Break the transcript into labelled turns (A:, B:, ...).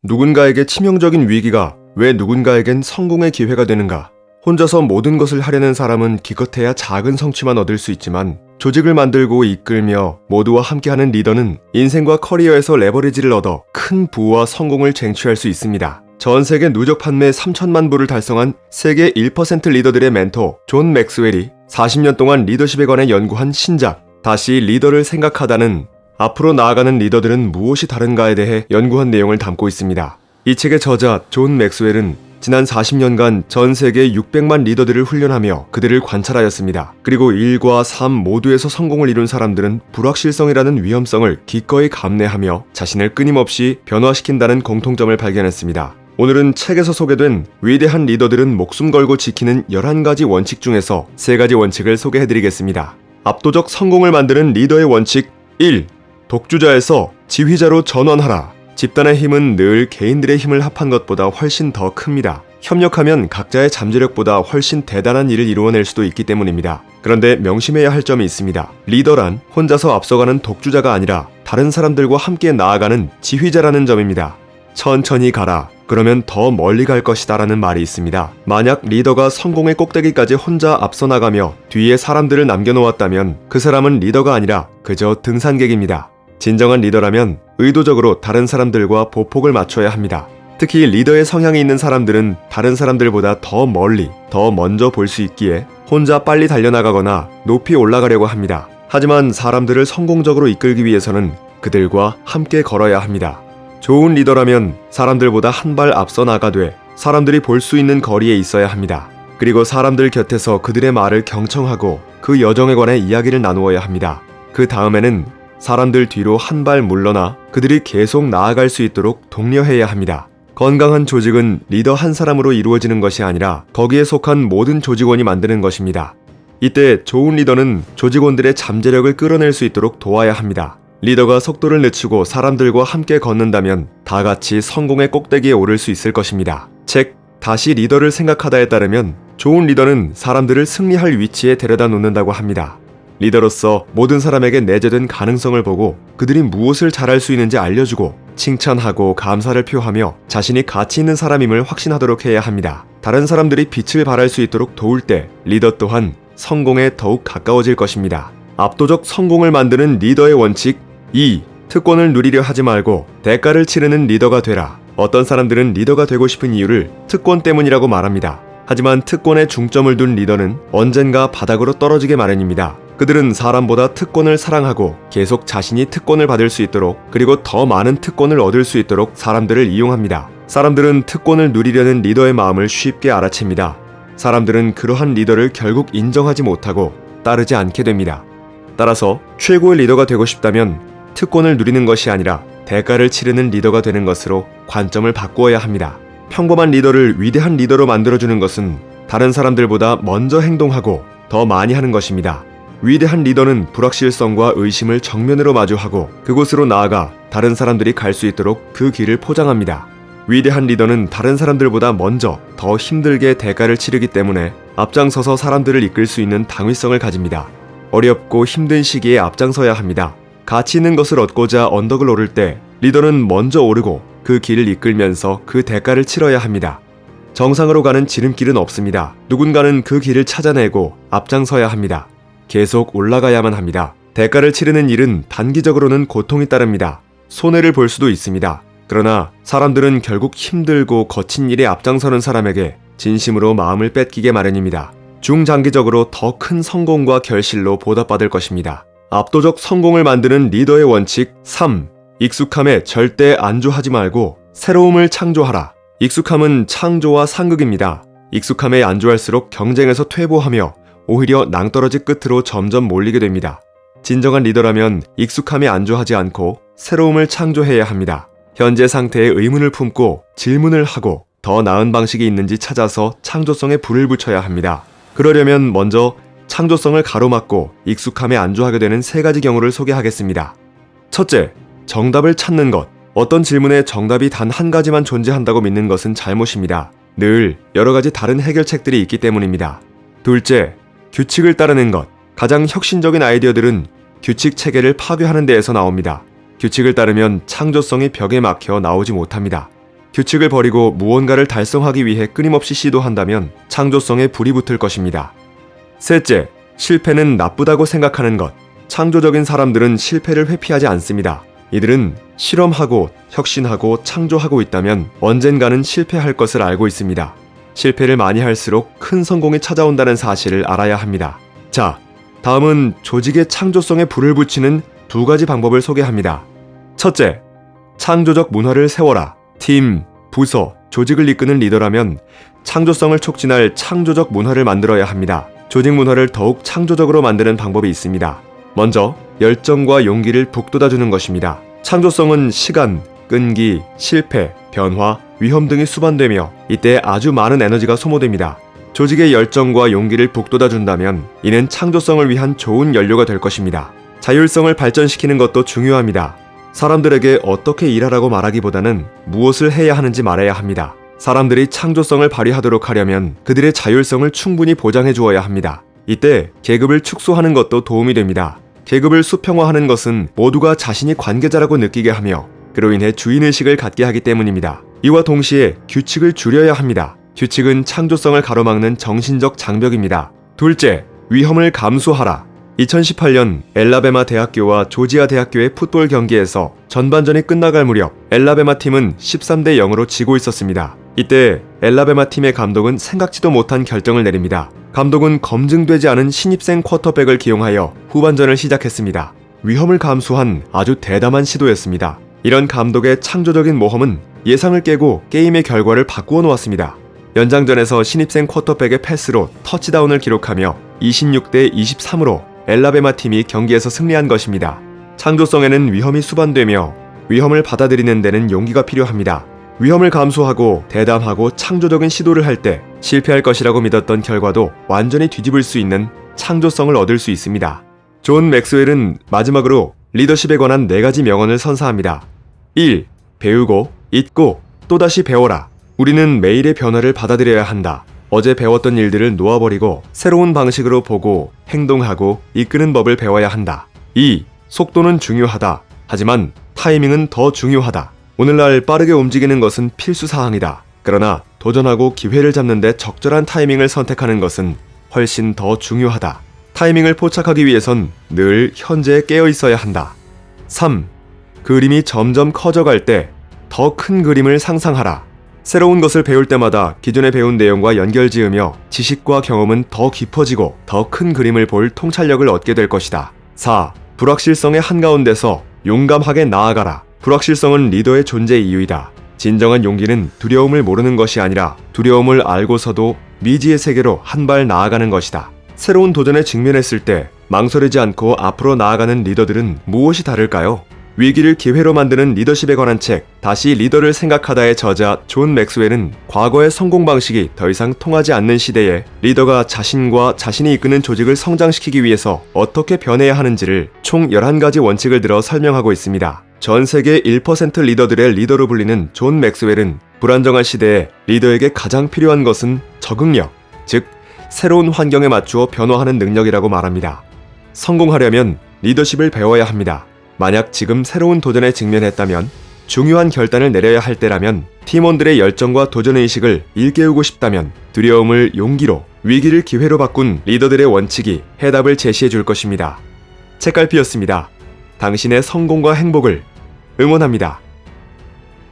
A: 누군가에게 치명적인 위기가 왜 누군가에겐 성공의 기회가 되는가? 혼자서 모든 것을 하려는 사람은 기껏해야 작은 성취만 얻을 수 있지만 조직을 만들고 이끌며 모두와 함께하는 리더는 인생과 커리어에서 레버리지를 얻어 큰 부와 성공을 쟁취할 수 있습니다. 전 세계 누적 판매 3천만 부를 달성한 세계 1% 리더들의 멘토 존 맥스웰이 40년 동안 리더십에 관해 연구한 신작 다시 리더를 생각하다는 앞으로 나아가는 리더들은 무엇이 다른가에 대해 연구한 내용을 담고 있습니다. 이 책의 저자 존 맥스웰은 지난 40년간 전 세계 600만 리더들을 훈련하며 그들을 관찰하였습니다. 그리고 일과 삶 모두에서 성공을 이룬 사람들은 불확실성이라는 위험성을 기꺼이 감내하며 자신을 끊임없이 변화시킨다는 공통점을 발견했습니다. 오늘은 책에서 소개된 위대한 리더들은 목숨 걸고 지키는 11가지 원칙 중에서 3가지 원칙을 소개해드리겠습니다. 압도적 성공을 만드는 리더의 원칙 1. 독주자에서 지휘자로 전환하라. 집단의 힘은 늘 개인들의 힘을 합한 것보다 훨씬 더 큽니다. 협력하면 각자의 잠재력보다 훨씬 대단한 일을 이루어낼 수도 있기 때문입니다. 그런데 명심해야 할 점이 있습니다. 리더란 혼자서 앞서가는 독주자가 아니라 다른 사람들과 함께 나아가는 지휘자라는 점입니다. 천천히 가라. 그러면 더 멀리 갈 것이다 라는 말이 있습니다. 만약 리더가 성공의 꼭대기까지 혼자 앞서 나가며 뒤에 사람들을 남겨놓았다면 그 사람은 리더가 아니라 그저 등산객입니다. 진정한 리더라면 의도적으로 다른 사람들과 보폭을 맞춰야 합니다. 특히 리더의 성향이 있는 사람들은 다른 사람들보다 더 멀리, 더 먼저 볼 수 있기에 혼자 빨리 달려나가거나 높이 올라가려고 합니다. 하지만 사람들을 성공적으로 이끌기 위해서는 그들과 함께 걸어야 합니다. 좋은 리더라면 사람들보다 한 발 앞서 나가되 사람들이 볼 수 있는 거리에 있어야 합니다. 그리고 사람들 곁에서 그들의 말을 경청하고 그 여정에 관해 이야기를 나누어야 합니다. 그 다음에는 사람들 뒤로 한 발 물러나 그들이 계속 나아갈 수 있도록 독려해야 합니다. 건강한 조직은 리더 한 사람으로 이루어지는 것이 아니라 거기에 속한 모든 조직원이 만드는 것입니다. 이때 좋은 리더는 조직원들의 잠재력을 끌어낼 수 있도록 도와야 합니다. 리더가 속도를 늦추고 사람들과 함께 걷는다면 다 같이 성공의 꼭대기에 오를 수 있을 것입니다. 책 다시 리더를 생각하다에 따르면 좋은 리더는 사람들을 승리할 위치에 데려다 놓는다고 합니다. 리더로서 모든 사람에게 내재된 가능성을 보고 그들이 무엇을 잘할 수 있는지 알려주고 칭찬하고 감사를 표하며 자신이 가치 있는 사람임을 확신하도록 해야 합니다. 다른 사람들이 빛을 발할 수 있도록 도울 때 리더 또한 성공에 더욱 가까워질 것입니다. 압도적 성공을 만드는 리더의 원칙 2. 특권을 누리려 하지 말고 대가를 치르는 리더가 되라. 어떤 사람들은 리더가 되고 싶은 이유를 특권 때문이라고 말합니다. 하지만 특권에 중점을 둔 리더는 언젠가 바닥으로 떨어지게 마련입니다. 그들은 사람보다 특권을 사랑하고 계속 자신이 특권을 받을 수 있도록 그리고 더 많은 특권을 얻을 수 있도록 사람들을 이용합니다. 사람들은 특권을 누리려는 리더의 마음을 쉽게 알아챕니다. 사람들은 그러한 리더를 결국 인정하지 못하고 따르지 않게 됩니다. 따라서 최고의 리더가 되고 싶다면 특권을 누리는 것이 아니라 대가를 치르는 리더가 되는 것으로 관점을 바꾸어야 합니다. 평범한 리더를 위대한 리더로 만들어주는 것은 다른 사람들보다 먼저 행동하고 더 많이 하는 것입니다. 위대한 리더는 불확실성과 의심을 정면으로 마주하고 그곳으로 나아가 다른 사람들이 갈 수 있도록 그 길을 포장합니다. 위대한 리더는 다른 사람들보다 먼저 더 힘들게 대가를 치르기 때문에 앞장서서 사람들을 이끌 수 있는 당위성을 가집니다. 어렵고 힘든 시기에 앞장서야 합니다. 가치 있는 것을 얻고자 언덕을 오를 때 리더는 먼저 오르고 그 길을 이끌면서 그 대가를 치러야 합니다. 정상으로 가는 지름길은 없습니다. 누군가는 그 길을 찾아내고 앞장서야 합니다. 계속 올라가야만 합니다. 대가를 치르는 일은 단기적으로는 고통이 따릅니다. 손해를 볼 수도 있습니다. 그러나 사람들은 결국 힘들고 거친 일에 앞장서는 사람에게 진심으로 마음을 뺏기게 마련입니다. 중장기적으로 더 큰 성공과 결실로 보답받을 것입니다. 압도적 성공을 만드는 리더의 원칙 3. 익숙함에 절대 안주하지 말고 새로움을 창조하라. 익숙함은 창조와 상극입니다. 익숙함에 안주할수록 경쟁에서 퇴보하며 오히려 낭떠러지 끝으로 점점 몰리게 됩니다. 진정한 리더라면 익숙함에 안주하지 않고 새로움을 창조해야 합니다. 현재 상태에 의문을 품고 질문을 하고 더 나은 방식이 있는지 찾아서 창조성에 불을 붙여야 합니다. 그러려면 먼저 창조성을 가로막고 익숙함에 안주하게 되는 3가지 경우를 소개하겠습니다. 첫째, 정답을 찾는 것. 어떤 질문에 정답이 단 한 가지만 존재한다고 믿는 것은 잘못입니다. 늘 여러 가지 다른 해결책들이 있기 때문입니다. 둘째, 규칙을 따르는 것. 가장 혁신적인 아이디어들은 규칙 체계를 파괴하는 데에서 나옵니다. 규칙을 따르면 창조성이 벽에 막혀 나오지 못합니다. 규칙을 버리고 무언가를 달성하기 위해 끊임없이 시도한다면 창조성에 불이 붙을 것입니다. 셋째, 실패는 나쁘다고 생각하는 것. 창조적인 사람들은 실패를 회피하지 않습니다. 이들은 실험하고 혁신하고 창조하고 있다면 언젠가는 실패할 것을 알고 있습니다. 실패를 많이 할수록 큰 성공이 찾아온다는 사실을 알아야 합니다. 자, 다음은 조직의 창조성에 불을 붙이는 2가지 방법을 소개합니다. 첫째, 창조적 문화를 세워라. 팀, 부서, 조직을 이끄는 리더라면 창조성을 촉진할 창조적 문화를 만들어야 합니다. 조직 문화를 더욱 창조적으로 만드는 방법이 있습니다. 먼저 열정과 용기를 북돋아주는 것입니다. 창조성은 시간, 끈기, 실패, 변화, 위험 등이 수반되며 이때 아주 많은 에너지가 소모됩니다. 조직의 열정과 용기를 북돋아준다면 이는 창조성을 위한 좋은 연료가 될 것입니다. 자율성을 발전시키는 것도 중요합니다. 사람들에게 어떻게 일하라고 말하기보다는 무엇을 해야 하는지 말해야 합니다. 사람들이 창조성을 발휘하도록 하려면 그들의 자율성을 충분히 보장해 주어야 합니다. 이때 계급을 축소하는 것도 도움이 됩니다. 계급을 수평화하는 것은 모두가 자신이 관계자라고 느끼게 하며 그로 인해 주인의식을 갖게 하기 때문입니다. 이와 동시에 규칙을 줄여야 합니다. 규칙은 창조성을 가로막는 정신적 장벽입니다. 둘째, 위험을 감수하라. 2018년 엘라베마 대학교와 조지아 대학교의 풋볼 경기에서 전반전이 끝나갈 무렵 엘라베마 팀은 13대 0으로 지고 있었습니다. 이때 엘라베마 팀의 감독은 생각지도 못한 결정을 내립니다. 감독은 검증되지 않은 신입생 쿼터백을 기용하여 후반전을 시작했습니다. 위험을 감수한 아주 대담한 시도였습니다. 이런 감독의 창조적인 모험은 예상을 깨고 게임의 결과를 바꾸어 놓았습니다. 연장전에서 신입생 쿼터백의 패스로 터치다운을 기록하며 26대 23으로 엘라베마 팀이 경기에서 승리한 것입니다. 창조성에는 위험이 수반되며 위험을 받아들이는 데는 용기가 필요합니다. 위험을 감수하고 대담하고 창조적인 시도를 할 때 실패할 것이라고 믿었던 결과도 완전히 뒤집을 수 있는 창조성을 얻을 수 있습니다. 존 맥스웰은 마지막으로 리더십에 관한 4가지 명언을 선사합니다. 1. 배우고, 잊고, 또다시 배워라. 우리는 매일의 변화를 받아들여야 한다. 어제 배웠던 일들을 놓아버리고 새로운 방식으로 보고 행동하고 이끄는 법을 배워야 한다. 2. 속도는 중요하다. 하지만 타이밍은 더 중요하다. 오늘날 빠르게 움직이는 것은 필수사항이다. 그러나 도전하고 기회를 잡는 데 적절한 타이밍을 선택하는 것은 훨씬 더 중요하다. 타이밍을 포착하기 위해선 늘 현재에 깨어 있어야 한다. 3. 그림이 점점 커져갈 때 더 큰 그림을 상상하라. 새로운 것을 배울 때마다 기존에 배운 내용과 연결지으며 지식과 경험은 더 깊어지고 더 큰 그림을 볼 통찰력을 얻게 될 것이다. 4. 불확실성의 한가운데서 용감하게 나아가라. 불확실성은 리더의 존재 이유이다. 진정한 용기는 두려움을 모르는 것이 아니라 두려움을 알고서도 미지의 세계로 한 발 나아가는 것이다. 새로운 도전에 직면했을 때 망설이지 않고 앞으로 나아가는 리더들은 무엇이 다를까요? 위기를 기회로 만드는 리더십에 관한 책 다시 리더를 생각하다의 저자 존 맥스웰은 과거의 성공 방식이 더 이상 통하지 않는 시대에 리더가 자신과 자신이 이끄는 조직을 성장시키기 위해서 어떻게 변해야 하는지를 총 11가지 원칙을 들어 설명하고 있습니다. 전 세계 1% 리더들의 리더로 불리는 존 맥스웰은 불안정한 시대에 리더에게 가장 필요한 것은 적응력, 즉 새로운 환경에 맞추어 변화하는 능력이라고 말합니다. 성공하려면 리더십을 배워야 합니다. 만약 지금 새로운 도전에 직면했다면, 중요한 결단을 내려야 할 때라면, 팀원들의 열정과 도전의식을 일깨우고 싶다면 두려움을 용기로, 위기를 기회로 바꾼 리더들의 원칙이 해답을 제시해 줄 것입니다. 책갈피였습니다. 당신의 성공과 행복을 응원합니다.